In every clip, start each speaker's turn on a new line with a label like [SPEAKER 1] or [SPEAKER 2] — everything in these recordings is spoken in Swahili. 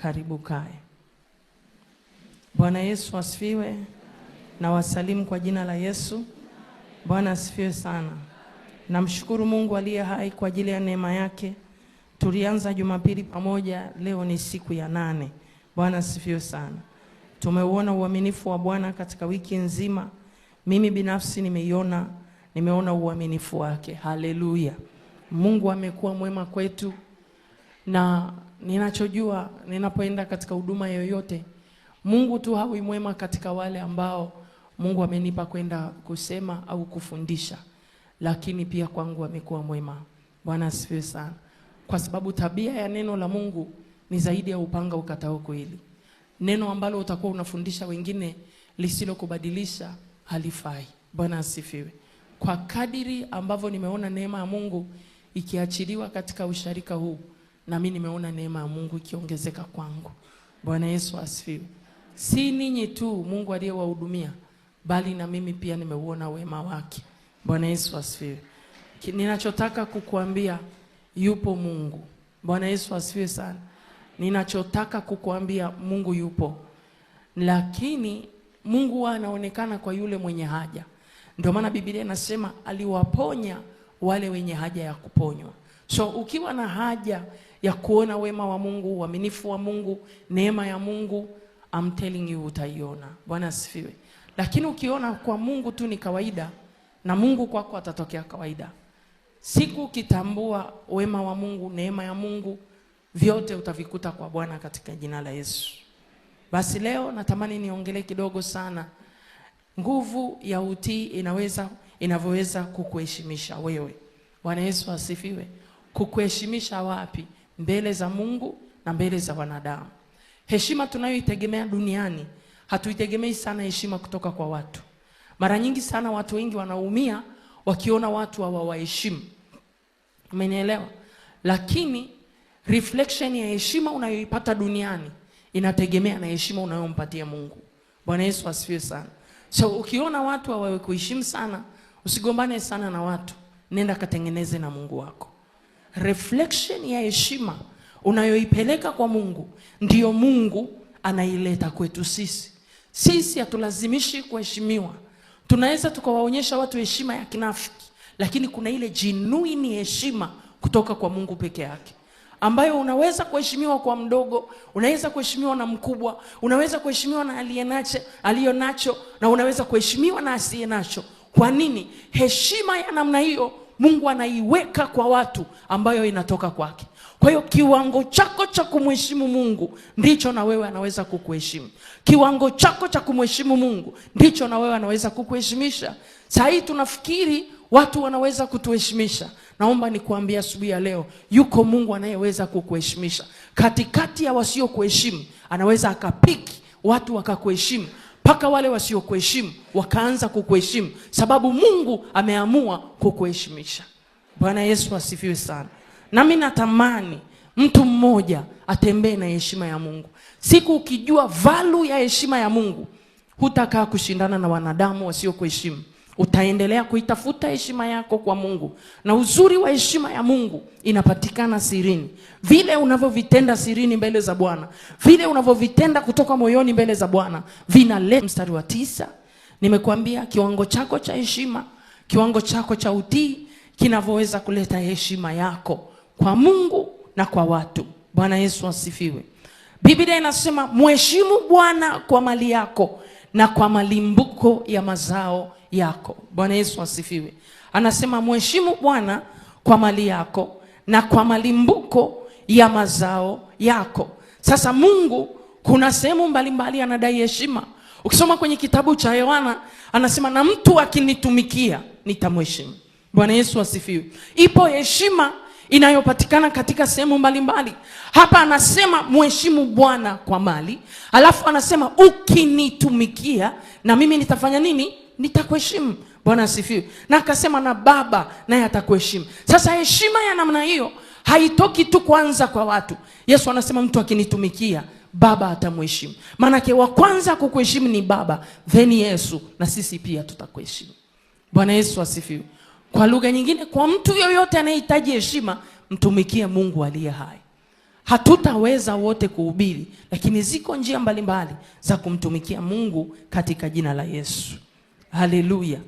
[SPEAKER 1] Karibu kae. Bwana Yesu asifiwe. Na wasalimu kwa jina la Yesu. Bwana asifiwe sana. Namshukuru Mungu aliye hai kwa ajili ya neema yake. Tulianza Jumapili pamoja, leo ni siku ya 8. Bwana asifiwe sana. Tumeuona uaminifu wa Bwana katika wiki nzima. Mimi binafsi nimeona uaminifu wake. Haleluya. Mungu amekuwa mwema kwetu, na ninachojua ninapoenda katika huduma yoyote, Mungu tu hawi mwema katika wale ambao Mungu amenipa kwenda kusema au kufundisha, lakini pia kwangu amekuwa mwema. Bwana asifiwe sana. Kwa sababu tabia ya neno la Mungu ni zaidi ya upanga ukatao kweli. Neno ambalo utakuwa unafundisha wengine lisilo kubadilisha halifai. Bwana asifiwe. Kwa kadiri ambavyo nimeona neema ya Mungu ikiachiliwa katika usharika huu, na mimi nimeona neema ya Mungu ikiongezeka kwangu. Bwana Yesu asifiwe. Si ninyi tu Mungu aliyewahudumia, bali na mimi pia nimeuona wema wake. Bwana Yesu asifiwe. Ninachotaka kukuambia, yupo Mungu. Bwana Yesu asifiwe sana. Ninachotaka kukuambia, Mungu yupo. Lakini Mungu anaonekana kwa yule mwenye haja. Ndio maana Biblia inasema aliwaponya wale wenye haja ya kuponywa. So ukiwa na haja ya kuona wema wa Mungu, uaminifu wa Mungu, neema ya Mungu, I'm telling you utaiona. Bwana asifiwe. Lakini ukiona kwa Mungu tu ni kawaida, na Mungu kwako atatokea kawaida. Siku ukitambua wema wa Mungu, neema ya Mungu, vyote utavikuta kwa Bwana katika jina la Yesu. Basi leo natamani niongelee kidogo sana nguvu ya utii inavyoweza kukuheshimisha wewe. Bwana Yesu asifiwe. Kukuheshimisha wapi? Mbele za Mungu na mbele za wanadamu. Heshima tunayoitegemea duniani, hatuitegemei sana heshima kutoka kwa watu. Mara nyingi sana watu wengi wanaumia wakiona watu hawawaheshimu. Umenielewa? Lakini reflection ya heshima unayoipata duniani inategemea na heshima unayompatia Mungu. Bwana Yesu asifiwe sana. So ukiona watu hawakuheshimu sana, usigombane sana na watu. Nenda katengeneze na Mungu wako. Reflection ya heshima unayoipeleka kwa Mungu, ndiyo Mungu anaileta kwetu sisi. Sisi hatulazimishi kuheshimiwa. Tunaweza tukawaonyesha watu heshima ya kinafiki, lakini kuna ile genuine heshima kutoka kwa Mungu peke yake, ambayo unaweza kuheshimiwa kwa mdogo, unaweza kuheshimiwa na mkubwa, unaweza kuheshimiwa na aliyonacho, na unaweza kuheshimiwa na asiyenacho. Kwa nini? Heshima ya namna hiyo Mungu anaiweka kwa watu ambayo inatoka kwake. Kwa hiyo kiwango chako cha kumheshimu Mungu ndicho na wewe anaweza kukuheshimu. Kiwango chako cha kumheshimu Mungu ndicho na wewe anaweza kukuheshimisha. Sasa hii tunafikiri watu wanaweza kutuheshimisha. Naomba nikuambie asubuhi ya leo, yuko Mungu anayeweza kukuheshimisha. Katikati ya wasio kuheshimu, anaweza akapiki watu wakakuheshimu, mpaka wale wasio kuheshimu wakaanza kukuheshimu, sababu Mungu ameamua kukuheshimisha. Bwana Yesu asifiwe sana. Nami natamani mtu mmoja atembee na heshima ya Mungu. Siku ukijua value ya heshima ya Mungu, hutakaa kushindana na wanadamu wasio kuheshimu. Utaendelea kuitafuta heshima yako kwa Mungu. Na uzuri wa heshima ya Mungu inapatikana sirini. Vile unavyovitenda sirini mbele za Bwana, vile unavyovitenda kutoka moyoni mbele za Bwana, vinaleta. Mstari wa 9 nimekuambia kiwango chako cha heshima, kiwango chako cha utii kinavyoweza kuleta heshima yako kwa Mungu na kwa watu. Bwana Yesu asifiwe. Biblia inasema mheshimu Bwana kwa mali yako na kwa malimbuko ya mazao yako. Bwana Yesu asifiwe. Anasema mheshimu Bwana kwa mali yako na kwa malimbuko ya mazao yako. Sasa Mungu kuna sehemu mbalimbali anadai heshima. Ukisoma kwenye kitabu cha Yohana anasema na mtu akinitumikia nitamheshimu. Bwana Yesu asifiwe. Ipo heshima inayopatikana katika sehemu mbalimbali. Hapa anasema mheshimu Bwana kwa mali, alafu anasema ukinitumikia na mimi nitafanya nini? Nitakuheshimu. Bwana asifiwe. Na akasema na Baba naye atakuheshimu. Sasa heshima ya namna hiyo haitoki tu kwanza kwa watu. Yesu anasema mtu akinitumikia Baba atamheshimu. Maana yake wa kwanza kukuheshimu ni Baba, then Yesu, na sisi pia tutakuheshimu. Bwana Yesu asifiwe. Kwa lugha nyingine, kwa mtu yoyote anayehitaji heshima, mtumikie Mungu aliye hai. Hatutaweza wote kuhubiri, lakini ziko njia mbalimbali za kumtumikia Mungu katika jina la Yesu. Haleluya.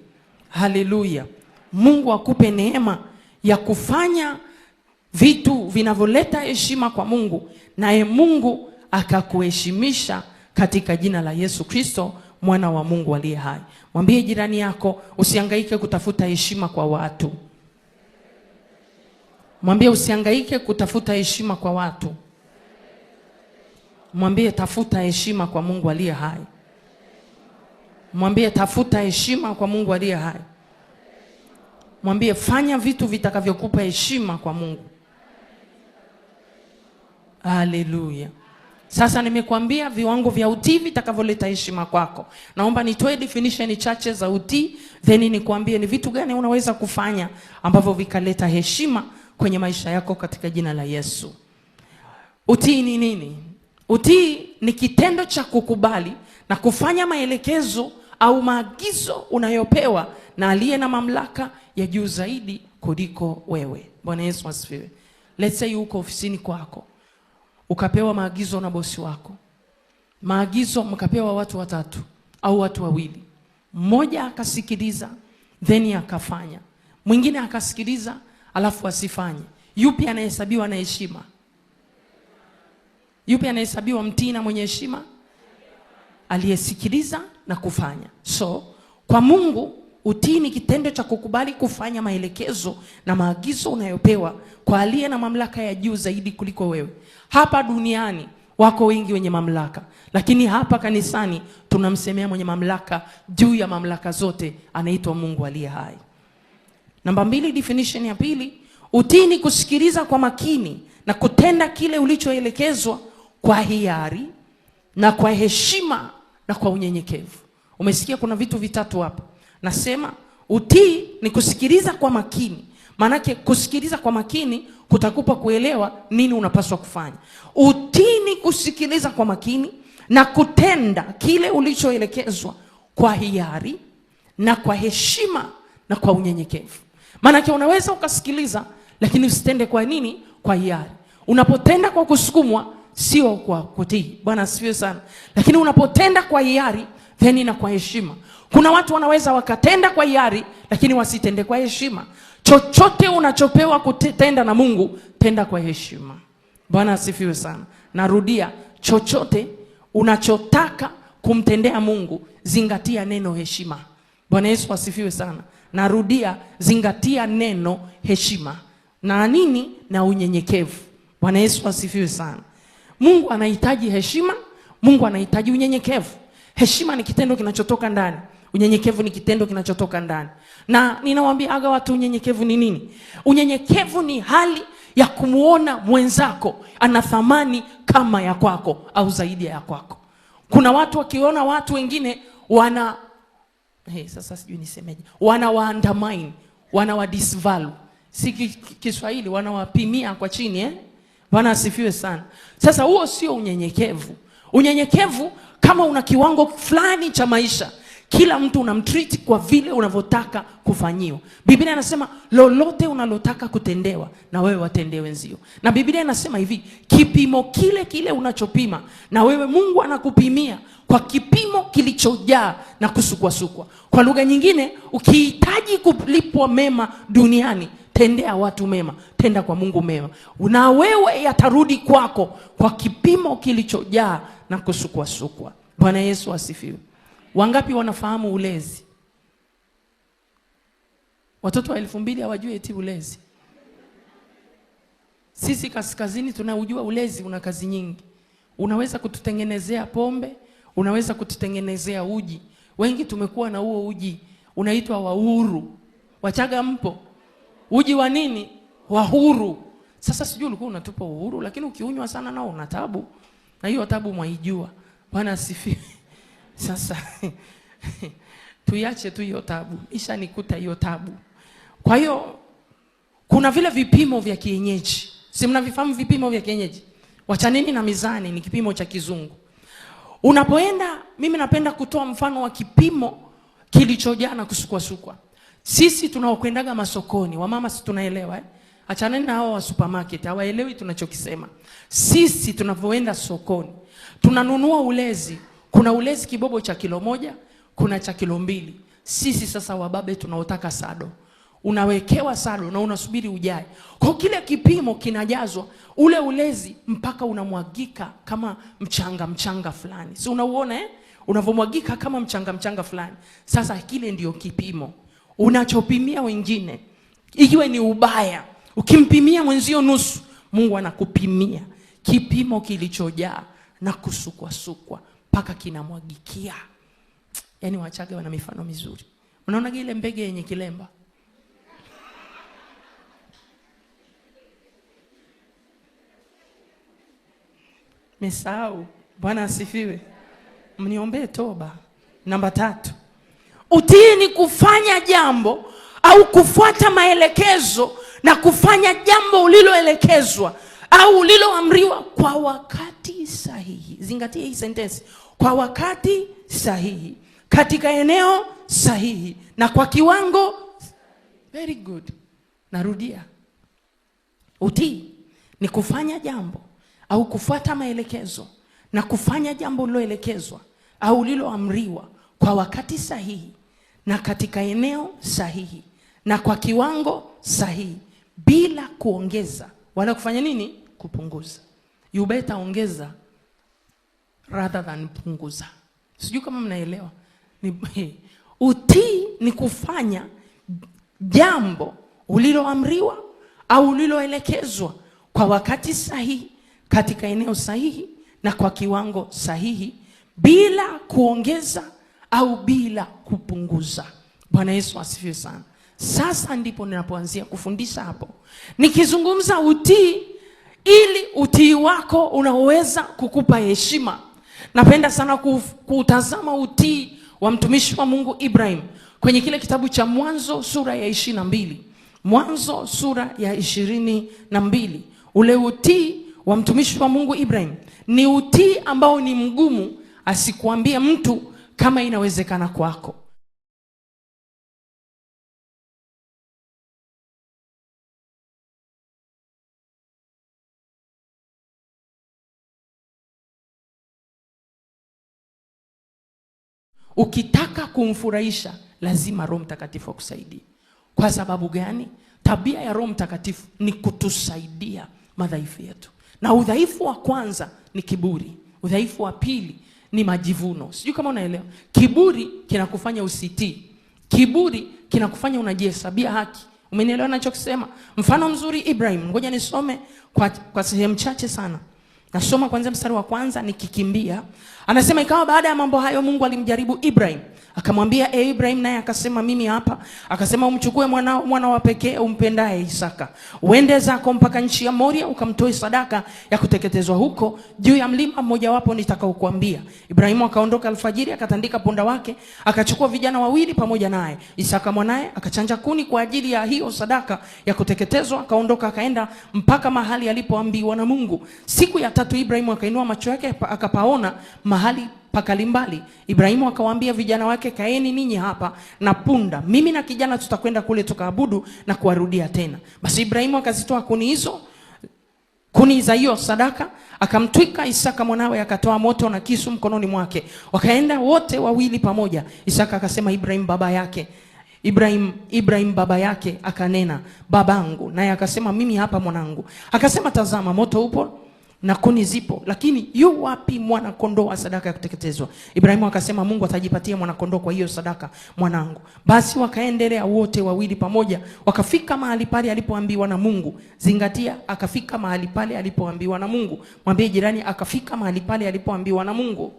[SPEAKER 1] Haleluya. Mungu akupe neema ya kufanya vitu vinavyoleta heshima kwa Mungu, naye Mungu akakuheshimisha katika jina la Yesu Kristo, mwana wa Mungu aliye hai. Mwambie jirani yako, usihangaike kutafuta heshima kwa watu. Mwambie usihangaike kutafuta heshima kwa watu. Mwambie tafuta heshima kwa Mungu aliye hai. Mwambie tafuta heshima kwa Mungu aliye hai. Mwambie fanya vitu vitakavyokupa heshima kwa Mungu. Haleluya. Sasa nimekuambia viwango vya utii vitakavyoleta heshima kwako. Naomba nitoe definition chache za utii, then nikwambie ni vitu gani unaweza kufanya ambavyo vikaleta heshima kwenye maisha yako katika jina la Yesu. Utii ni nini? Utii ni kitendo cha kukubali na kufanya maelekezo au maagizo unayopewa na aliye na mamlaka ya juu zaidi kuliko wewe. Bwana Yesu asifiwe. Let's say uko ofisini kwako, ukapewa maagizo na bosi wako. Maagizo mkapewa watu watatu au watu wawili. Mmoja akasikiliza then akafanya. Mwingine akasikiliza alafu asifanye. Yupi anahesabiwa na heshima? Yupi anahesabiwa mtii na mwenye heshima? Aliyesikiliza na kufanya. So, kwa Mungu utii ni kitendo cha kukubali kufanya maelekezo na maagizo unayopewa kwa aliye na mamlaka ya juu zaidi kuliko wewe. Hapa duniani wako wengi wenye mamlaka, lakini hapa kanisani tunamsemea mwenye mamlaka juu ya mamlaka zote, anaitwa Mungu aliye hai. Namba 2, definition ya pili, utii ni kusikiliza kwa makini na kutenda kile ulichoelekezwa kwa hiari na kwa heshima na kwa unyenyekevu. Umesikia kuna vitu vitatu hapa. Nasema utii ni kusikiliza kwa makini. Manake kusikiliza kwa makini kutakupa kuelewa nini unapaswa kufanya. Utii ni kusikiliza kwa makini na kutenda kile ulichoelekezwa kwa hiari na kwa heshima na kwa unyenyekevu. Manake unaweza ukasikiliza lakini usitende kwa nini? Kwa hiari. Unapotenda kwa kusukumwa sio kwa kutii. Bwana asifiwe sana. Lakini unapotenda kwa hiari then na kwa heshima. Kuna watu wanaweza wakatenda kwa hiari lakini wasitende kwa heshima. Chochote unachopewa kutenda na Mungu, tenda kwa heshima. Bwana asifiwe sana. Narudia, chochote unachotaka kumtendea Mungu, zingatia neno heshima. Bwana Yesu asifiwe sana. Narudia, zingatia neno heshima. Na nini? Na unyenyekevu. Bwana Yesu asifiwe sana. Mungu anahitaji heshima, Mungu anahitaji unyenyekevu. Heshima ni kitendo kinachotoka ndani. Unyenyekevu ni kitendo kinachotoka ndani. Na ninawaambia aga watu, unyenyekevu ni nini? Unyenyekevu ni hali ya kumuona mwenzako ana thamani kama ya kwako au zaidi ya kwako. Kuna watu wakiona watu wengine sasa sijui nisemeje, wanawaandamine, wanawadisvalue. Si Kiswahili, wanawapimia kwa chini Bwana asifiwe sana. Sasa huo sio unyenyekevu. Unyenyekevu kama una kiwango fulani cha maisha, kila mtu unamtreat kwa vile unavyotaka kufanyiwa. Biblia inasema lolote unalotaka kutendewa na wewe watendee wenzio. Na Biblia inasema hivi, kipimo kile unachopima na wewe Mungu anakupimia kwa kipimo kilichojaa na kusukwasukwa. Kwa lugha nyingine, ukihitaji kulipwa mema duniani, tendea watu mema, tenda kwa Mungu mema. Na wewe yatarudi kwako kwa kipimo kilichojaa na kusukwasukwa. Bwana Yesu asifiwe. Wangapi wanafahamu ulezi? Watoto wa 2000 hawajui eti ulezi. Sisi kaskazini tunaujua ulezi una kazi nyingi. Unaweza kututengenezea pombe, unaweza kututengenezea uji. Wengi tumekuwa na huo uji, unaitwa wa uhuru. Wachaga mpo? Uji wa nini? Wa huru. Sasa sijui ulikuwa unatupa uhuru, lakini ukiunywa sana nao una tabu. Na hiyo tabu mwaijua. Bwana asifiwe. Sasa tuiache tu hiyo tabu. Ishanikuta hiyo tabu. Kwa hiyo kuna vile vipimo vya kienyeji. Si mnavifahamu vipimo vya kienyeji? Wachaneni na mizani, ni kipimo cha kizungu. Unapoenda, mimi napenda kutoa mfano wa kipimo kilichojaa na kusukwasukwa. Sisi tunaokwendaga masokoni, wamama si tunaelewa Achaneni na hao wa supermarket, hawaelewi tunachokisema. Sisi tunavyoenda sokoni, tunanunua ulezi. Kuna ulezi kibobo cha kilo 1, kuna cha kilo 2. Sisi sasa wababe tunaotaka sado, unawekewa sado na unasubiri ujae. Kwa kile kipimo kinajazwa ule ulezi mpaka unamwagika kama mchanga fulani. Si unauona unavomwagika kama mchanga fulani. Sasa kile ndio kipimo unachopimia wengine. Ikiwe ni ubaya, ukimpimia mwenzio nusu, Mungu anakupimia kipimo kilichojaa na kusukwa mpaka kinamwagikia. Yaani Wachaga wana mifano mizuri. Unaona ile mbege yenye kilemba? Mesau, Bwana asifiwe. Mniombe toba. Namba 3. Utii ni kufanya jambo au kufuata maelekezo na kufanya jambo uliloelekezwa au uliloamriwa kwa wakati sahihi. Zingatia hii sentence. Kwa wakati sahihi, katika eneo sahihi na kwa kiwango. Very good. Narudia. Utii ni kufanya jambo au kufuata maelekezo na kufanya jambo uliloelekezwa au uliloamriwa kwa wakati sahihi na katika eneo sahihi na kwa kiwango sahihi, bila kuongeza wala kufanya nini? Kupunguza. You better ongeza rather than punguza. Sijui kama mnaelewa. Utii ni kufanya jambo uliloamriwa au uliloelekezwa kwa wakati sahihi, katika eneo sahihi na kwa kiwango sahihi, bila kuongeza au bila kupunguza. Bwana Yesu asifiwe sana. Sasa ndipo ninapoanzia kufundisha hapo. Nikizungumza utii, ili utii wako unaweza kukupa heshima. Napenda sana kutazama utii wa mtumishi wa Mungu Ibrahim kwenye kile kitabu cha Mwanzo sura ya 22. Mwanzo sura ya 22. Ule utii wa mtumishi wa Mungu Ibrahim ni utii ambao ni mgumu, asikuambie mtu kama inawezekana kwako. Ukitaka kumfurahisha lazima Roho Mtakatifu akusaidie. Kwa sababu gani? Tabia ya Roho Mtakatifu ni kutusaidia madhaifu yetu. Na udhaifu wa kwanza ni kiburi. Udhaifu wa pili ni majivuno. Sijui kama unaelewa. Kiburi kinakufanya usitii. Kiburi kinakufanya unajihesabia haki. Umenielewa ninachokisema? Mfano mzuri Ibrahim. Ngoja nisome kwa sehemu chache sana. Nasoma kwanza mstari wa kwanza nikikimbia. Anasema ikawa baada ya mambo hayo Mungu alimjaribu Ibrahim. Akamwambia Ibrahim, naye akasema mimi hapa. Akasema umchukue mwana wa pekee umpendaye Isaka. Uende zako mpaka nchi ya Moria ukamtoe sadaka ya kuteketezwa huko juu ya mlima mmoja wapo nitakaokuambia. Ibrahimu akaondoka alfajiri, akatandika punda wake, akachukua vijana 2 pamoja naye, Isaka mwanae, akachanja kuni kwa ajili ya hiyo sadaka ya kuteketezwa, akaondoka akaenda mpaka mahali alipoambiwa na Mungu. Siku ya 3 Ibrahimu akainua macho yake akapaona mahali pakalimbali. Ibrahimu akawaambia vijana wake, kaeni ninyi hapa na punda, mimi na kijana tutakwenda kule tukaabudu na kuwarudia tena. Basi Ibrahimu akazitoa kuni za hiyo sadaka, akamtwika Isaka mwanawe, akatoa moto na kisu mkononi mwake, wakaenda wote 2 pamoja. Isaka akasema Ibrahim baba yake akanena, babangu. Naye akasema mimi hapa mwanangu. Akasema tazama, moto upo na kuni zipo, lakini yu wapi mwana kondoo wa sadaka ya kuteketezwa? Ibrahimu akasema Mungu atajipatia mwana kondoo kwa hiyo sadaka, mwanangu. Basi wakaendelea wote 2 pamoja, wakafika mahali pale alipoambiwa na Mungu. Zingatia, akafika mahali pale alipoambiwa na Mungu. Mwambie jirani, akafika mahali pale alipoambiwa na Mungu.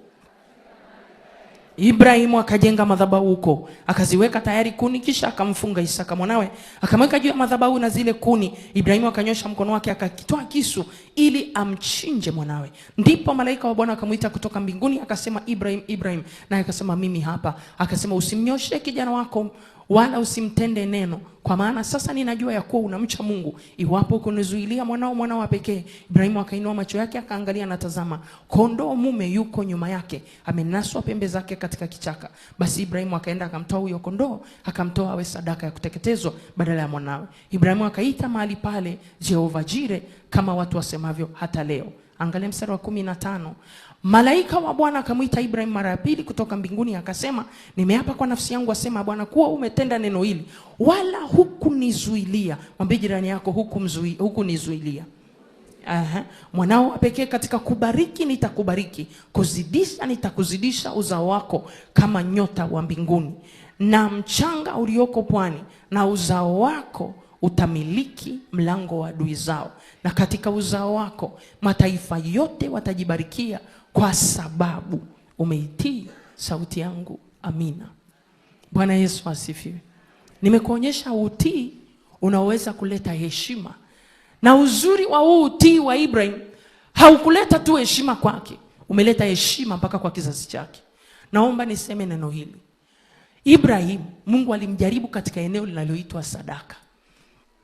[SPEAKER 1] Ibrahimu akajenga madhabahu huko, akaziweka tayari kuni, kisha akamfunga Isaka mwanawe, akamweka juu ya madhabahu na zile kuni. Ibrahimu akanyosha mkono wake, akakitoa kisu ili amchinje mwanawe. Ndipo malaika wa Bwana akamuita kutoka mbinguni, akasema Ibrahim, Ibrahim. Naye akasema mimi hapa. Akasema usimnyoshe kijana wako wala usimtende neno, kwa maana sasa ninajua ya kuwa unamcha Mungu. Iwapo kunizuilia mwanao wa pekee. Ibrahimu akainua macho yake akaangalia, na tazama, kondoo mume yuko nyuma yake, amenaswa pembe zake katika kichaka. Basi Ibrahimu akaenda akamtoa huyo kondoo, akamtoa awe sadaka ya kuteketezwa badala ya mwanawe. Ibrahimu akaita mahali pale Jehova Jire, kama watu wasemavyo hata leo. Angalia mstari wa 15. Malaika wa Bwana akamwita Ibrahim mara ya pili kutoka mbinguni, akasema, nimeapa kwa nafsi yangu, asema Bwana, kuwa umetenda neno hili, wala hukunizuilia. Mwambie jirani yako, hukunizuilia. Mwanao wa pekee, katika kubariki nitakubariki, kuzidisha nitakuzidisha uzao wako kama nyota wa mbinguni na mchanga ulioko pwani, na uzao wako utamiliki mlango wa adui zao, na katika uzao wako mataifa yote watajibarikia, kwa sababu umeitii sauti yangu. Amina. Bwana Yesu asifiwe. Nimekuonyesha utii unaweza kuleta heshima, na uzuri wa huu utii wa Ibrahim haukuleta tu heshima kwake, umeleta heshima mpaka kwa kizazi chake. Naomba niseme neno hili. Ibrahim, Mungu alimjaribu katika eneo linaloitwa sadaka.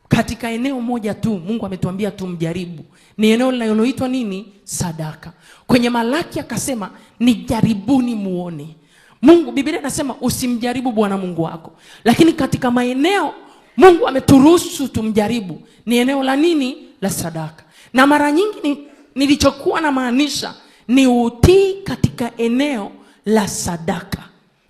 [SPEAKER 1] Katika eneo moja tu Mungu ametuambia tumjaribu. Ni eneo linaloitwa nini? Sadaka. Kwenye Malaki akasema, nijaribuni muone. Mungu, Biblia inasema usimjaribu Bwana Mungu wako. Lakini katika maeneo Mungu ameturuhusu tumjaribu, ni eneo la nini? La sadaka. Na mara nyingi nilichokuwa na maanisha ni utii katika eneo la sadaka.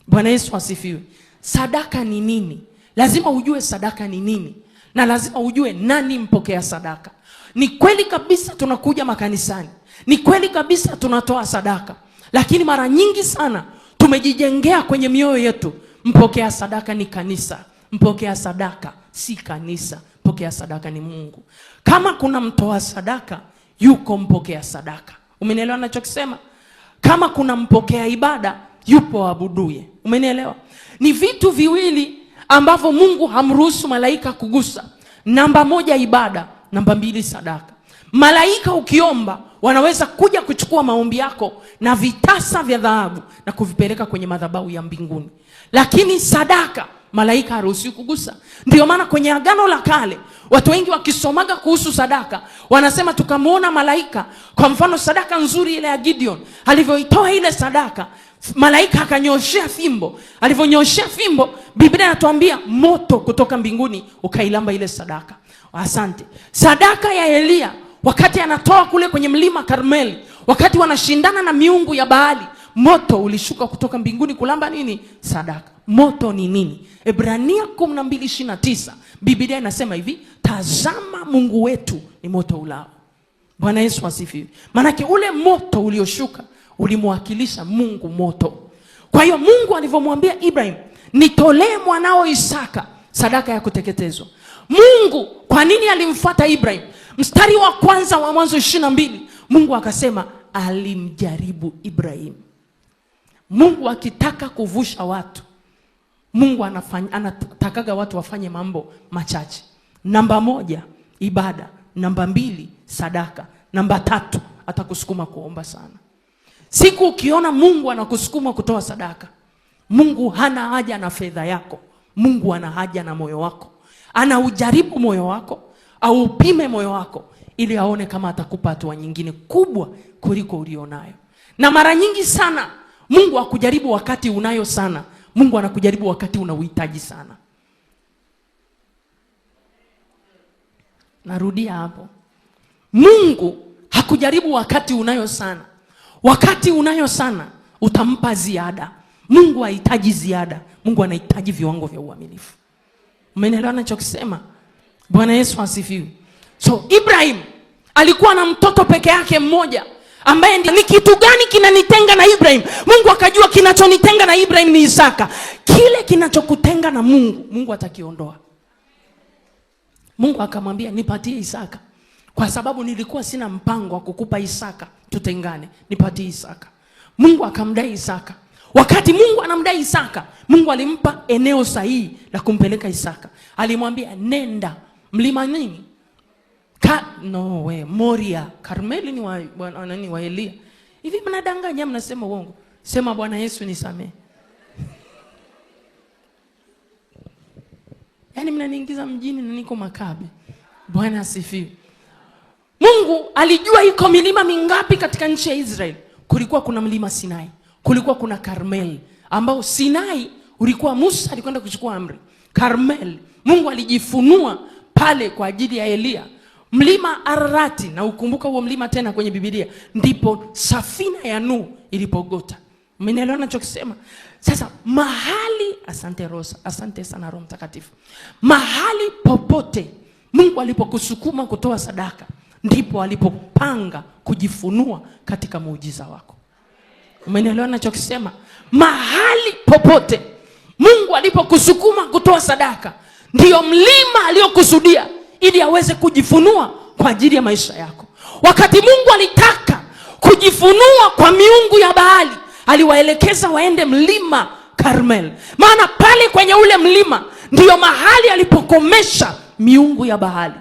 [SPEAKER 1] Bwana Yesu asifiwe. Sadaka ni nini? Lazima ujue sadaka ni nini, na lazima ujue nani mpokea sadaka. Ni kweli kabisa tunakuja makanisani, ni kweli kabisa tunatoa sadaka, lakini mara nyingi sana tumejijengea kwenye mioyo yetu, mpokea sadaka ni kanisa. Mpokea sadaka si kanisa, mpokea sadaka ni Mungu. Kama kuna mtoa sadaka, yuko mpokea sadaka. Umenielewa ninachokisema? Kama kuna mpokea ibada, yupo abuduye. Umenielewa? Ni vitu viwili ambavyo Mungu hamruhusu malaika kugusa. Namba 1 ibada, namba 2 sadaka. Malaika ukiomba wanaweza kuja kuchukua maombi yako na vitasa vya dhahabu na kuvipeleka kwenye madhabahu ya mbinguni. Lakini sadaka malaika haruhusiwi kugusa. Ndio maana kwenye Agano la Kale watu wengi wakisomaga kuhusu sadaka wanasema tukamwona malaika. Kwa mfano sadaka nzuri ile ya Gideon, alivyoitoa ile sadaka, malaika akanyoshea fimbo. Alivyonyoshea fimbo, Biblia inatuambia moto kutoka mbinguni ukailamba ile sadaka. Asante. Sadaka ya Elia wakati anatoa kule kwenye mlima Karmeli, wakati wanashindana na miungu ya Baali, moto ulishuka kutoka mbinguni kulamba nini? Sadaka. Moto ni nini? Ebrania 12:29 Biblia inasema hivi, tazama Mungu wetu ni moto ulao. Bwana Yesu asifiwe. Maana ule moto ulioshuka ulimwakilisha Mungu moto. Kwa hiyo Mungu alivyomwambia Ibrahim, nitolee mwanao Isaka sadaka ya kuteketezwa. Mungu kwa nini alimfuata Ibrahim? Mstari wa kwanza wa Mwanzo 22, Mungu akasema alimjaribu Ibrahim. Mungu akitaka kuvusha watu, Mungu anatakaga watu wafanye mambo machache. Namba 1 ibada, namba 2 sadaka, namba 3 atakusukuma kuomba sana. Siku ukiona Mungu anakusukuma kutoa sadaka, Mungu hana haja na fedha yako. Mungu ana haja na moyo wako. Anaujaribu moyo wako, au upime moyo wako, ili aone kama atakupa hatua nyingine kubwa kuliko ulionayo. Na mara nyingi sana Mungu hakujaribu wakati unayo sana. Mungu anakujaribu wakati unauhitaji sana. Narudia hapo. Mungu hakujaribu wakati unayo sana. Wakati unayo sana utampa ziada. Mungu hahitaji ziada. Mungu anahitaji viwango vya uaminifu. Umeelewa ninachokisema? Bwana Yesu asifiwe. So Ibrahim alikuwa na mtoto peke yake mmoja, ambaye ni kitu gani kinanitenga na Ibrahim? Mungu akajua kinachonitenga na Ibrahim ni Isaka. Kile kinachokutenga na Mungu, Mungu atakiondoa. Mungu akamwambia nipatie Isaka, kwa sababu nilikuwa sina mpango wa kukupa Isaka tutengane. Nipatie Isaka. Mungu akamdai Isaka. Wakati Mungu anamdai Isaka, Mungu alimpa eneo sahihi la kumpeleka Isaka. Alimwambia nenda mlima nini? Moria. Karmeli ni wa Elia. Hivi mnadanganya, mnasema uongo. Sema Bwana Yesu nisamee. Yaani mnaniingiza mjini na niko Makabe. Bwana asifiwe. Mungu alijua iko milima mingapi katika nchi ya Israeli. Kulikuwa kuna mlima Sinai, kulikuwa kuna Karmel, ambao Sinai ulikuwa Musa alikwenda kuchukua amri. Karmel, Mungu alijifunua pale kwa ajili ya Elia. Mlima Ararati, na ukumbuka huo mlima tena kwenye Biblia, ndipo safina ya Nuhu ilipogota. Mmenielewa ninachokisema? Sasa mahali, asante Rosa, asante sana Roho Mtakatifu. Mahali popote Mungu alipokusukuma kutoa sadaka, ndipo alipopanga kujifunua katika muujiza wako. Mmenielewa ninachokisema? Mahali popote Mungu alipokusukuma kutoa sadaka, ndio mlima aliyokusudia ili aweze kujifunua kwa ajili ya maisha yako. Wakati Mungu alitaka kujifunua kwa miungu ya Baali, aliwaelekeza waende mlima Karmel. Maana pale kwenye ule mlima ndiyo mahali alipokomesha miungu ya Baali.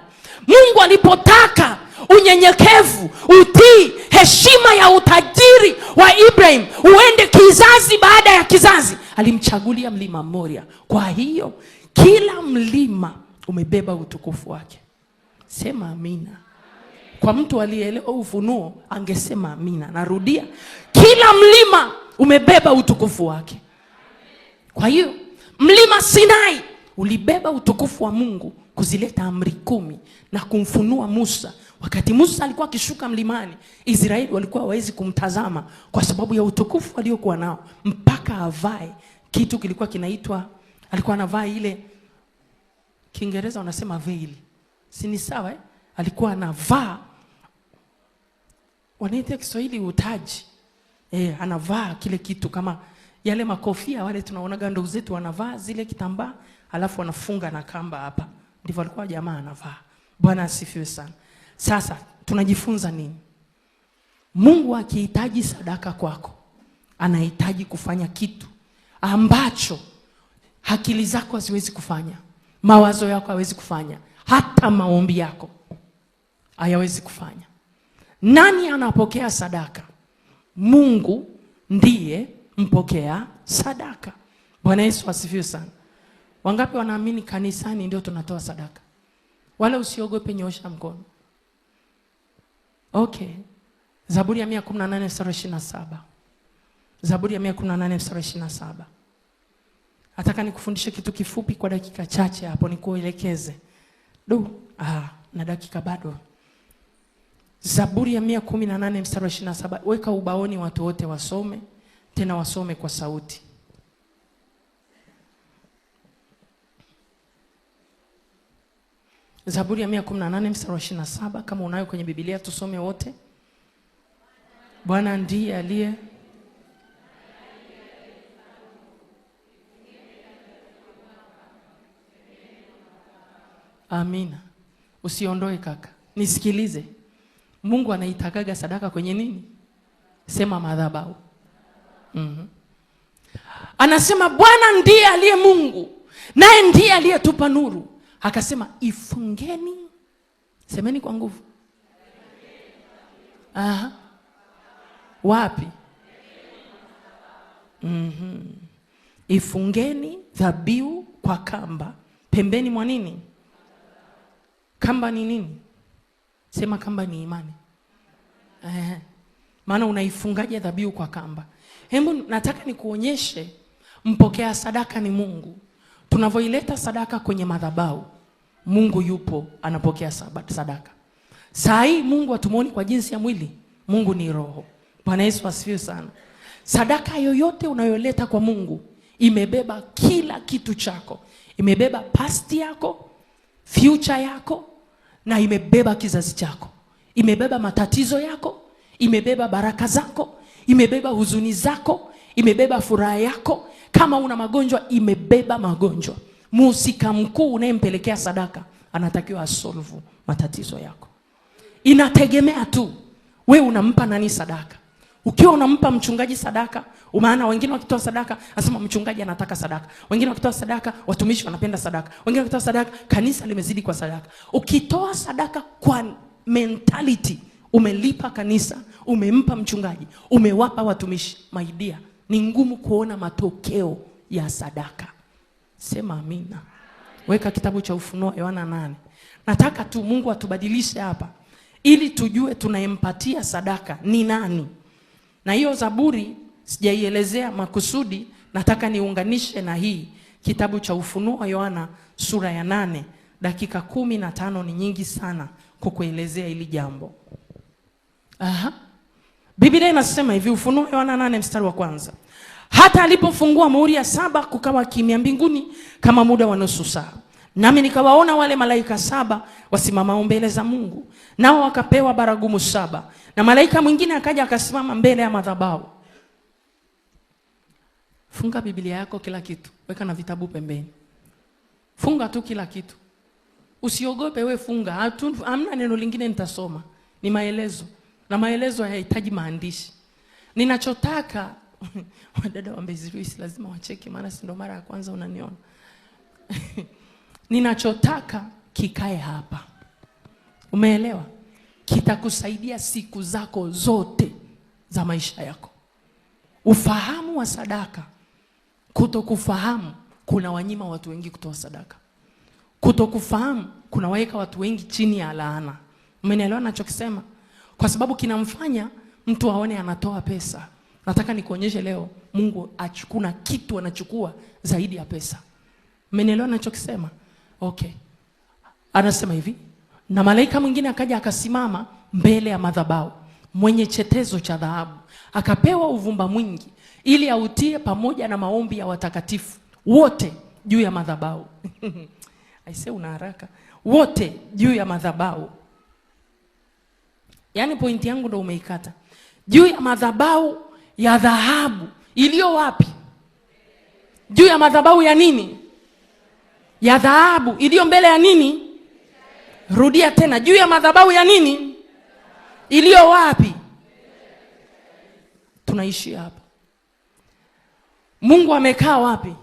[SPEAKER 1] Mungu alipotaka unyenyekevu, utii, heshima ya utajiri wa Ibrahim uende kizazi baada ya kizazi, alimchagulia mlima Moria. Kwa hiyo kila mlima umebeba utukufu wake. Sema amina. Kwa mtu aliyeelewa ufunuo angesema amina. Narudia, kila mlima umebeba utukufu wake. Kwa hiyo mlima Sinai ulibeba utukufu wa Mungu kuzileta amri 10 na kumfunua Musa. Wakati Musa alikuwa akishuka mlimani, Israeli walikuwa hawezi kumtazama kwa sababu ya utukufu aliokuwa nao, mpaka avae kitu kilikuwa kinaitwa, alikuwa anavaa ile, Kiingereza wanasema veil. Si ni sawa Alikuwa anavaa, wanaita Kiswahili utaji. Anavaa kile kitu kama yale makofia wale tunaonaga ndugu zetu wanavaa zile kitambaa, alafu wanafunga na kamba hapa. Ndivyo alikuwa jamaa anavaa. Bwana asifiwe sana. Sasa tunajifunza nini? Mungu akihitaji sadaka kwako, anahitaji kufanya kitu ambacho akili zako haziwezi kufanya, mawazo yako hawezi kufanya, hata maombi yako hayawezi kufanya. Nani anapokea sadaka? Mungu ndiye mpokea sadaka. Bwana Yesu asifiwe sana. Wangapi wanaamini kanisani ndio tunatoa sadaka? Wala usiogope, nyosha mkono. Okay. Zaburi ya 118 mstari 27. Zaburi ya 118 mstari 27. Nataka nikufundishe kitu kifupi kwa dakika chache hapo, nikuelekeze. Na dakika bado. Zaburi ya 118 mstari 27. Weka ubaoni watu wote wasome, tena wasome kwa sauti. Zaburi ya 118 mstari 27, kama unayo kwenye Biblia tusome wote. Bwana ndiye aliye Amina. Usiondoe kaka. Nisikilize. Mungu anaitakaga sadaka kwenye nini? Sema madhabahu. Anasema Bwana ndiye aliye Mungu, naye ndiye aliyetupa nuru. Akasema ifungeni. Semeni kwa nguvu. Wapi? Ifungeni dhabihu kwa kamba pembeni mwa nini? Kamba ni nini? Sema kamba ni imani. Maana unaifungaje dhabihu kwa kamba? Hebu nataka nikuonyeshe mpokea sadaka ni Mungu. Tunavoileta sadaka kwenye madhabahu, Mungu yupo anapokea sadaka. Saa hii Mungu hatumuoni kwa jinsi ya mwili. Mungu ni roho. Bwana Yesu asifiwe sana. Sadaka yoyote unayoleta kwa Mungu imebeba kila kitu chako. Imebeba past yako, future yako, na imebeba kizazi chako. Imebeba matatizo yako, imebeba baraka zako, imebeba huzuni zako, imebeba furaha yako. Kama una magonjwa, imebeba magonjwa. Mhusika mkuu unayempelekea sadaka anatakiwa asolve matatizo yako. Inategemea tu wewe unampa nani sadaka. Ukiwa unampa mchungaji sadaka, maana wengine wakitoa sadaka asema mchungaji anataka sadaka. Wengine wakitoa sadaka watumishi wanapenda sadaka. Wengine wakitoa sadaka kanisa limezidi kwa sadaka. Ukitoa sadaka kwa mentality, umelipa kanisa, umempa mchungaji, umewapa watumishi, my dear, ni ngumu kuona matokeo ya sadaka. Sema amina. Weka kitabu cha Ufunuo Yohana 8. Nataka tu Mungu atubadilishe hapa ili tujue tunayempatia sadaka ni nani. Na hiyo Zaburi sijaielezea makusudi, nataka niunganishe na hii kitabu cha Ufunuo Yohana sura ya 8. Dakika 15 ni nyingi sana kukuelezea hili jambo. Biblia inasema hivi, Ufunuo Yohana 8 mstari wa 1. Hata alipofungua muhuri ya 7 kukawa kimya mbinguni kama muda wa nusu saa. Nami nikawaona wale malaika 7 wasimamao mbele za Mungu, nao wakapewa baragumu 7. Na malaika mwingine akaja akasimama mbele ya madhabahu. Funga Biblia yako kila kitu, weka na vitabu pembeni. Funga tu kila kitu. Usiogope, we funga. Hamna neno lingine nitasoma. Ni maelezo. Na maelezo hayahitaji maandishi. Ninachotaka wadada wa Mbezi Luis lazima wacheke, maana si ndo mara ya kwanza unaniona. Ninachotaka kikae hapa. Umeelewa? Kitakusaidia siku zako zote za maisha yako. Ufahamu wa sadaka. Kutokufahamu kuna wanyima watu wengi kutoa sadaka. Kutokufahamu kuna waeka watu wengi chini ya laana. Umenielewa ninachokisema? Kwa sababu kinamfanya mtu aone anatoa pesa. Nataka nikuonyeshe leo Mungu kuna kitu anachukua zaidi ya pesa. Umenielewa ninachokisema? Okay. Anasema hivi, na malaika mwingine akaja akasimama mbele ya madhabahu, mwenye chetezo cha dhahabu, akapewa uvumba mwingi ili autie pamoja na maombi ya watakatifu wote juu ya madhabahu. Aisee, una haraka. Wote juu ya madhabahu. Yaani pointi yangu ndo umeikata. Juu ya madhabahu ya dhahabu iliyo wapi? Juu ya madhabahu ya nini? Ya dhahabu iliyo mbele ya nini? Rudia tena, juu ya madhabahu ya nini? Iliyo wapi? Tunaishi hapa. Mungu amekaa wapi?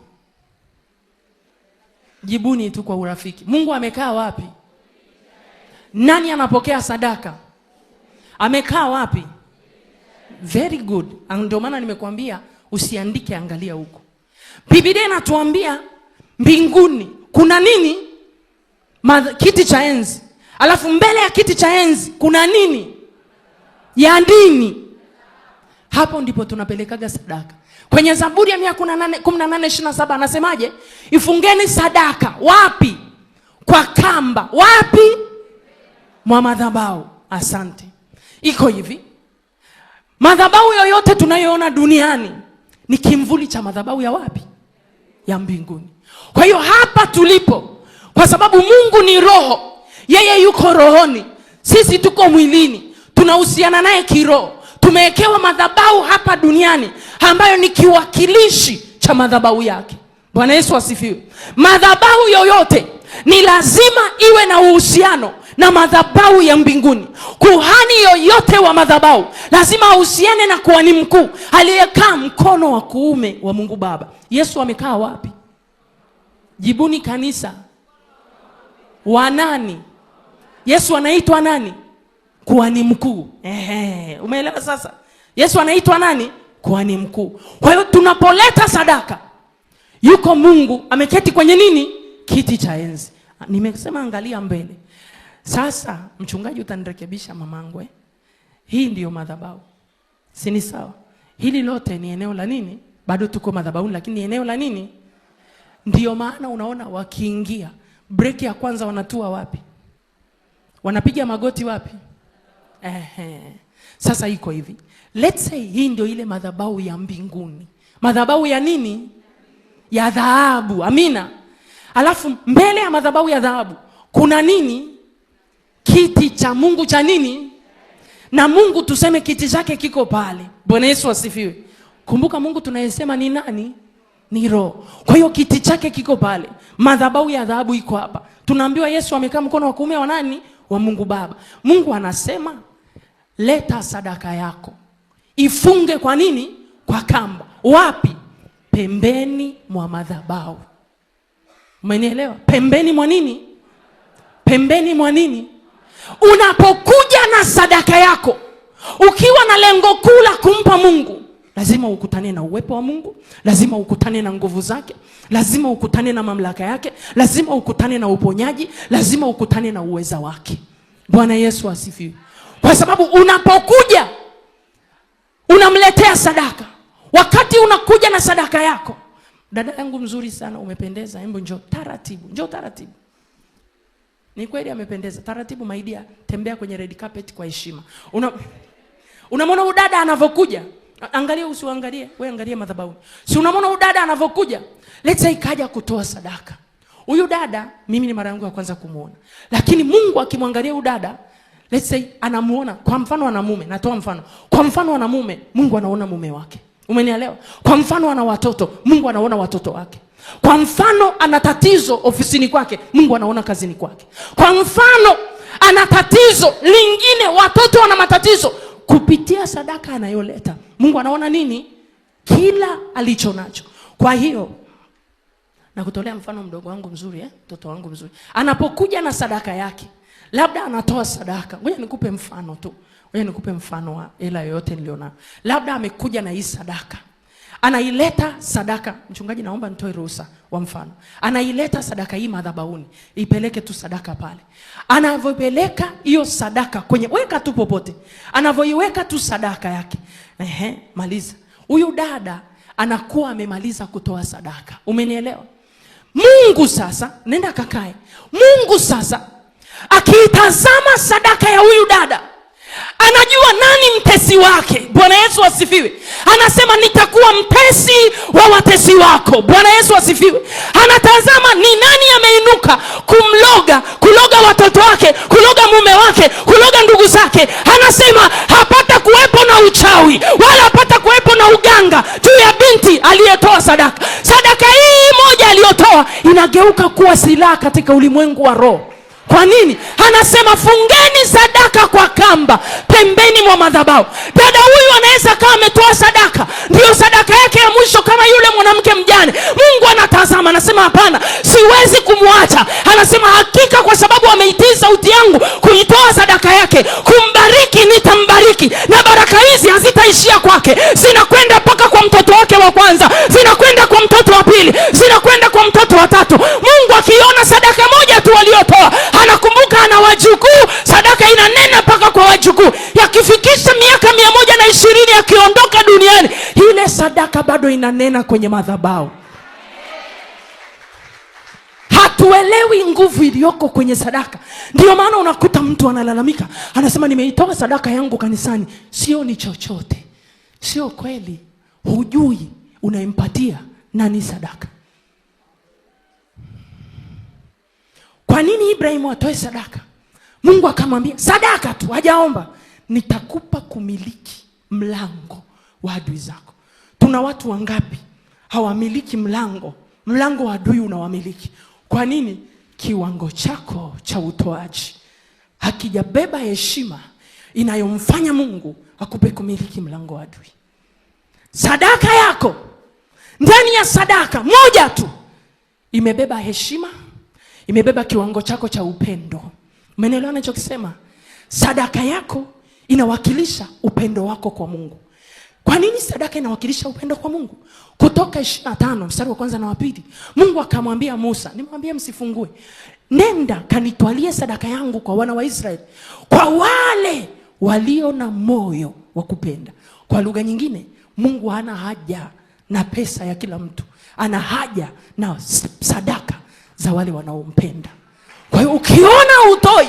[SPEAKER 1] Jibuni tu kwa urafiki. Mungu amekaa wapi? Nani anapokea sadaka? Amekaa wapi? Very good. Ndio maana nimekuambia usiandike, angalia huko. Biblia inatuambia mbinguni kuna nini? Kiti cha enzi. Alafu mbele ya kiti cha enzi kuna nini? Ya dini. Hapo ndipo tunapelekaga sadaka. Kwenye Zaburi ya 18:27 anasemaje? Ifungeni sadaka wapi? Kwa kamba. Wapi? Mwa madhabahu. Asante. Iko hivi. Madhabahu yoyote tunayoona duniani ni kimvuli cha madhabahu ya wapi? Ya mbinguni. Kwa hiyo hapa tulipo, kwa sababu Mungu ni roho, yeye yuko rohoni, sisi tuko mwilini, tunahusiana naye kiroho. Tumewekewa madhabahu hapa duniani ambayo ni kiwakilishi cha madhabahu yake. Bwana Yesu asifiwe. Madhabahu yoyote ni lazima iwe na uhusiano na madhabahu ya mbinguni. Kuhani yoyote wa madhabahu lazima ahusiane na kuhani mkuu aliyekaa mkono wa kuume wa Mungu Baba. Yesu amekaa wapi? Jibuni kanisa. Wa nani? Yesu anaitwa nani? Kuhani mkuu. Umeelewa sasa? Yesu anaitwa nani? Kuhani mkuu. Kwa hiyo tunapoleta sadaka, yuko Mungu ameketi kwenye nini? Kiti cha enzi. Nimesema angalia mbele. Sasa mchungaji utanirekebisha mamangu. Hii ndiyo madhabahu. Si ni sawa? Hili lote ni eneo la nini? Bado tuko madhabahuni, lakini ni eneo la nini? Ndiyo maana unaona wakiingia, break ya kwanza wanatua wapi? Wanapiga magoti wapi? Sasa iko hivi. Let's say hii ndio ile madhabahu ya mbinguni. Madhabahu ya nini? Ya dhahabu. Amina. Alafu mbele ya madhabahu ya dhahabu kuna nini? Kiti cha Mungu cha nini? Na Mungu tuseme kiti chake kiko pale. Bwana Yesu asifiwe. Kumbuka Mungu tunayesema ni nani? Ni roho. Kwa hiyo kiti chake kiko pale. Madhabahu ya dhahabu iko hapa. Tunaambiwa Yesu amekaa mkono wa kuume wa nani? Wa Mungu Baba. Mungu anasema leta sadaka yako. Ifunge kwa nini? Kwa kamba. Wapi? Pembeni mwa madhabahu. Umenielewa? Pembeni mwa nini? Pembeni mwa nini? Unapokuja na sadaka yako ukiwa na lengo kuu la kumpa Mungu, lazima ukutane na uwepo wa Mungu, lazima ukutane na nguvu zake, lazima ukutane na mamlaka yake, lazima ukutane na uponyaji, lazima ukutane na uweza wake. Bwana Yesu asifiwe. Kwa sababu unapokuja unamletea sadaka. Wakati unakuja na sadaka yako, dada yangu mzuri sana, umependeza, hebu njoo taratibu, njoo taratibu. Ni kweli amependeza. Taratibu my dear, tembea kwenye red carpet kwa heshima. Unamwona udada anavokuja? Angalia, usiangalie, wewe angalia madhabahu. Si unamwona udada anavokuja? Let's say kaja kutoa sadaka. Huyu dada mimi ni mara yangu ya kwanza kumuona. Lakini Mungu akimwangalia udada, let's say anamuona, kwa mfano ana mume, natoa mfano. Kwa mfano ana mume, Mungu anaona mume wake. Umenielewa? Kwa mfano ana watoto, Mungu anaona watoto wake. Kwa mfano ana tatizo ofisini kwake, Mungu anaona kazini kwake. Kwa mfano ana tatizo lingine, watoto wana matatizo, kupitia sadaka anayoleta, Mungu anaona nini? Kila alicho nacho. Kwa hiyo na kutolea mfano mdogo wangu mzuri, mtoto wangu mzuri, anapokuja na sadaka yake, labda anatoa sadaka. Ngoja nikupe mfano tu. Ngoja nikupe mfano wa hela yoyote niliona. Labda amekuja na hii sadaka. Anaileta sadaka, mchungaji naomba nitoe ruhusa wa mfano. Anaileta sadaka hii madhabahuni, ipeleke tu sadaka pale. Anavyoipeleka hiyo sadaka kwenye, weka tu popote. Anavyoiweka tu sadaka yake. Maliza. Huyu dada anakuwa amemaliza kutoa sadaka. Umenielewa? Mungu sasa, nenda kakae. Mungu sasa akiitazama sadaka ya huyu dada, anajua nani mtesi wake. Bwana Yesu asifiwe. Anasema nitakuwa mtesi wa watesi wako. Bwana Yesu asifiwe. Anatazama ni nani ameinuka kuloga watoto wake, kuloga mume wake, kuloga ndugu zake. Anasema hapata kuwepo na uchawi, wala hapata kuwepo na uganga juu ya binti aliyetoa sadaka. Sadaka hii moja aliyotoa inageuka kuwa silaha katika ulimwengu wa roho. Kwa nini? Anasema fungeni sadaka kwa kamba pembeni mwa madhabahu. Dada huyu anaweza kama ametoa sadaka, ndio sadaka yake ya mwisho kama yule mwanamke mjane. Mungu anatazama, anasema hapana, siwezi kumwacha. Anasema hakika kwa sababu ameitii sauti yangu kuitoa sadaka yake, kumbariki nitambariki. Na baraka hizi hazitaishia kwake, zinakwenda mpaka kwa mtoto wake wa kwanza, zinakwenda kwa mtoto wa pili, zinakwenda kwa mtoto wa tatu. Mungu akiona sadaka moja tu aliyotoa, anakumbuka ana wajukuu, sadaka inanena mpaka kwa wajukuu. Yakifikisha miaka 120 akiondoka duniani, ile sadaka bado inanena kwenye madhabahu. Hatuelewi nguvu iliyoko kwenye sadaka. Ndio maana unakuta mtu analalamika, anasema nimeitoa sadaka yangu kanisani, sio ni chochote. Sio kweli. Hujui unaimpatia nani sadaka. Kwa nini Ibrahimu atoe sadaka? Mungu akamwambia sadaka tu, hajaomba. Nitakupa kumiliki mlango wa adui zako. Tuna watu wangapi hawamiliki mlango? Mlango wa adui unawamiliki. Kwa nini? Kiwango chako cha utoaji hakijabeba heshima inayomfanya Mungu akupe kumiliki mlango wa adui. Sadaka yako, ndani ya sadaka moja tu, imebeba heshima, imebeba kiwango chako cha upendo. Umeelewa ninachokisema? Sadaka yako inawakilisha upendo wako kwa Mungu. Kwa nini sadaka inawakilisha upendo kwa Mungu? Kutoka 25 mstari wa kwanza na wa pili, Mungu akamwambia Musa, nimwambie msifungue, nenda kanitwalie sadaka yangu kwa wana wa Israeli, kwa wale walio na moyo wa kupenda. Kwa lugha nyingine, Mungu hana haja na pesa ya kila mtu, ana haja na sadaka za wale wanaompenda. Kwa hiyo ukiona utoi,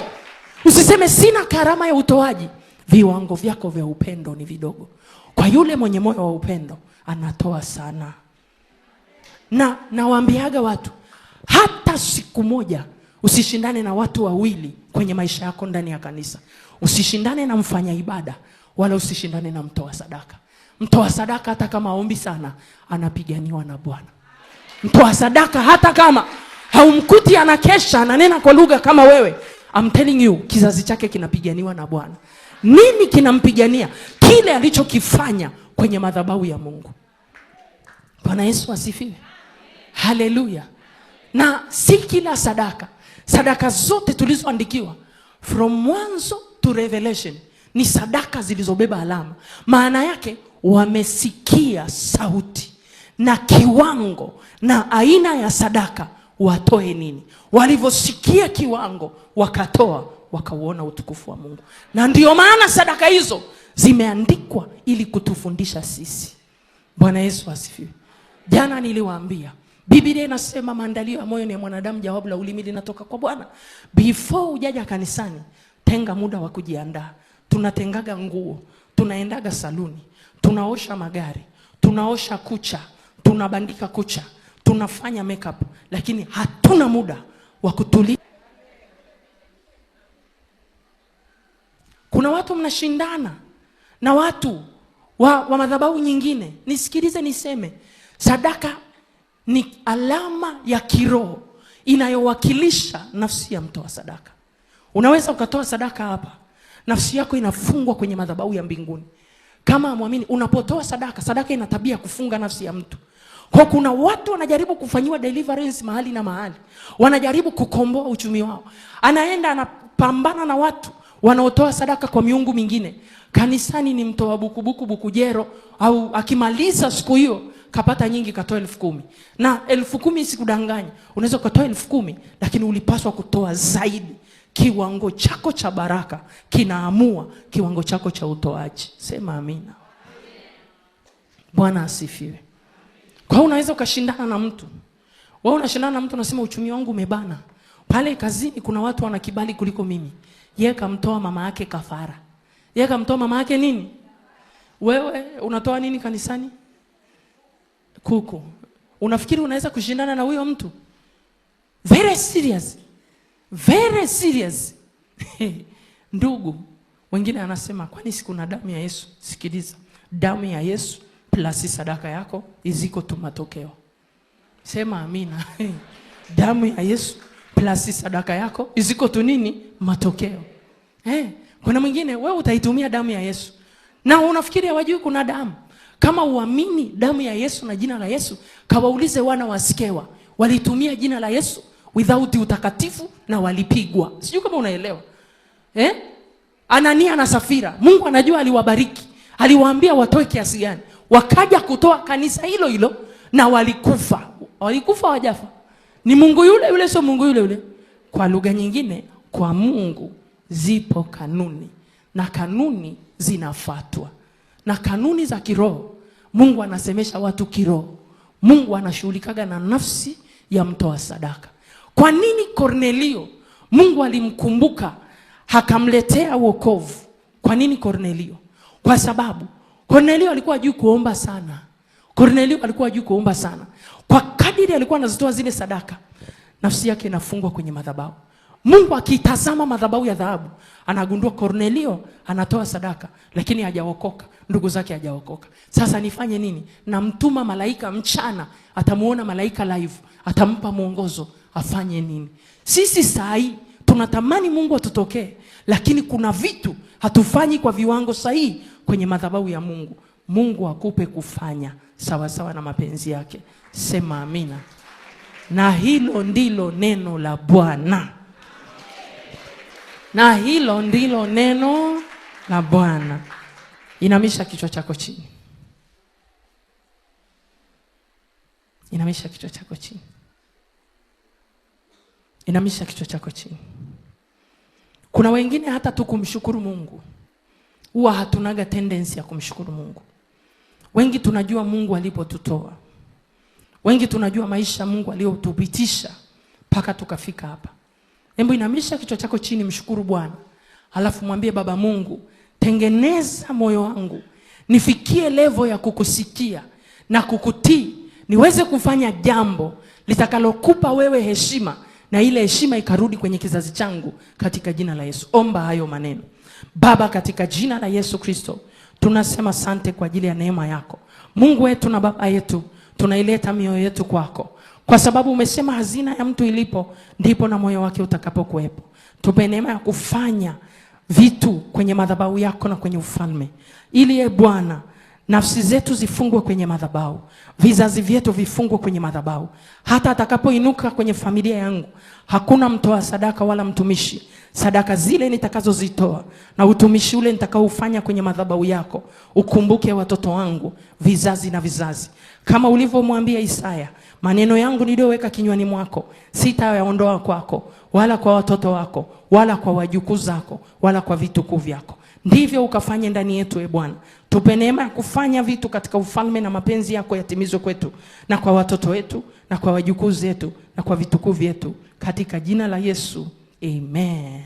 [SPEAKER 1] usiseme sina karama ya utoaji. Viwango vyako vya upendo ni vidogo. Kwa yule mwenye moyo wa upendo, anatoa sana. Na nawaambiaga watu, hata siku moja usishindane na watu wawili kwenye maisha yako ndani ya kanisa. Usishindane na mfanya ibada, wala usishindane na mtoa sadaka. Mtoa sadaka hata kama aombi sana, anapiganiwa na Bwana. Mtoa sadaka hata kama haumkuti anakesha, ananena kwa lugha kama wewe, I'm telling you, kizazi chake kinapiganiwa na Bwana. Nini kinampigania? Kile alichokifanya kwenye madhabahu ya Mungu. Bwana Yesu asifiwe. Haleluya. Na si kila sadaka. Sadaka zote tulizoandikiwa from mwanzo to Revelation ni sadaka zilizobeba alama. Maana yake wamesikia sauti na kiwango na aina ya sadaka watoe nini. Walivyosikia kiwango wakatoa, wakauona utukufu wa Mungu. Na ndio maana sadaka hizo zimeandikwa ili kutufundisha sisi. Bwana Yesu asifiwe. Jana niliwaambia Biblia inasema maandalio ya moyo ni ya mwanadamu, jawabu la ulimi linatoka kwa Bwana. Before ujaja kanisani, tenga muda wa kujiandaa. Tunatengaga nguo, tunaendaga saluni, tunaosha magari, tunaosha kucha, tunabandika kucha, tunafanya makeup, lakini hatuna muda wa kutulia. Kuna watu mnashindana na watu wa madhabahu nyingine. Nisikilize niseme, sadaka ni alama ya kiroho inayowakilisha nafsi ya mtoa sadaka. Unaweza ukatoa sadaka hapa, nafsi yako inafungwa kwenye madhabahu ya mbinguni. Kama muamini, unapotoa sadaka, sadaka ina tabia kufunga nafsi ya mtu. Kwa kuna watu wanajaribu kufanyiwa deliverance mahali na mahali, wanajaribu kukomboa uchumi wao. Anaenda anapambana na watu wanaotoa sadaka kwa miungu mingine. Kanisani ni mtoa bukubuku bukujero, au akimaliza siku hiyo kapata nyingi, katoa 10,000. Na 10,000 sikudanganya, unaweza kutoa 10,000 lakini ulipaswa kutoa zaidi. Kiwango chako cha baraka kinaamua kiwango chako cha utoaji. Sema amina. Bwana asifiwe. Kwa unaweza ukashindana na mtu. Wewe unashindana na mtu unasema uchumi wangu umebana. Pale kazini kuna watu wana kibali kuliko mimi. Yeye kamtoa mama yake kafara. Yeye kamtoa mama yake nini? Wewe unatoa nini kanisani? Kuku. Unafikiri unaweza kushindana na huyo mtu? Very serious. Very serious. Ndugu, wengine anasema kwani si kuna damu ya Yesu? Sikiliza. Damu ya Yesu plus sadaka yako iziko tu matokeo. Sema amina. Damu ya Yesu plus sadaka yako iziko tu nini? Matokeo. Kuna mwingine wewe utaitumia damu ya Yesu na unafikiri hawajui kuna damu. Kama uamini damu ya Yesu na jina la Yesu, kawaulize wana wa Skewa, walitumia jina la Yesu without utakatifu na walipigwa. Sijui kama unaelewa. Anania na Safira, Mungu anajua aliwabariki. Aliwaambia watoe kiasi gani. Wakaja kutoa kanisa hilo hilo na walikufa. Walikufa hawajafa. Ni Mungu yule yule, sio Mungu yule yule. Kwa lugha nyingine, kwa Mungu zipo kanuni na kanuni zinafuatwa. Na kanuni za kiroho, Mungu anasemesha watu kiroho. Mungu anashughulikaga na nafsi ya mtoa sadaka. Kwa nini Kornelio Mungu alimkumbuka hakamletea wokovu? Kwa nini Kornelio? Kwa sababu Kornelio alikuwa hajui kuomba sana. Kornelio alikuwa hajui kuomba sana. Kwa kadiri alikuwa anazitoa zile sadaka, nafsi yake inafungwa kwenye madhabahu. Mungu akitazama madhabahu ya dhahabu, anagundua Kornelio anatoa sadaka lakini hajaokoka, ndugu zake hajaokoka. Sasa nifanye nini? Namtuma malaika mchana, atamuona malaika live, atampa mwongozo afanye nini. Sisi saa hii tunatamani Mungu atutokee, lakini kuna vitu hatufanyi kwa viwango sahihi kwenye madhabahu ya Mungu. Mungu akupe kufanya sawa sawa na mapenzi yake. Sema amina. Na hilo ndilo neno la Bwana. Na hilo ndilo neno la Bwana. Inamisha kichwa chako chini. Inamisha kichwa chako chini. Inamisha kichwa chako chini. Kuna wengine hata tu kumshukuru Mungu huwa hatunaga tendency ya kumshukuru Mungu. Wengi tunajua Mungu alipotutoa. Wengi tunajua maisha Mungu aliyotupitisha mpaka tukafika hapa. Hebu inamisha kichwa chako chini, mshukuru Bwana. Halafu mwambie Baba Mungu, tengeneza moyo wangu nifikie level ya kukusikia na kukutii, niweze kufanya jambo litakalokupa wewe heshima, na ile heshima ikarudi kwenye kizazi changu katika jina la Yesu. Omba hayo maneno. Baba, katika jina la Yesu Kristo, tunasema asante kwa ajili ya neema yako. Mungu wetu na Baba yetu, tunaileta mioyo yetu kwako. Kwa sababu umesema hazina ya mtu ilipo, ndipo na moyo wake utakapokuwepo. Tupe neema ya kufanya vitu kwenye madhabahu yako na kwenye ufalme. Ili Bwana, Nafsi zetu zifungwe kwenye madhabahu. Vizazi vyetu vifungwe kwenye madhabahu. Hata atakapoinuka kwenye familia yangu, hakuna mtoa sadaka wala mtumishi. Sadaka zile nitakazozitoa na utumishi ule nitakaoufanya kwenye madhabahu yako, ukumbuke watoto wangu vizazi na vizazi. Kama ulivyomwambia Isaya, maneno yangu niliyoweka kinywani mwako sitayaondoa kwako, wala kwa watoto wako, wala kwa wajukuu zako, wala kwa vitukuu vyako. Ndivyo ukafanye ndani yetu, Bwana. Tupe neema ya kufanya vitu katika ufalme na mapenzi yako yatimizwe kwetu na kwa watoto wetu na kwa wajukuu zetu na kwa vitukuu vyetu, katika jina la Yesu. Amen.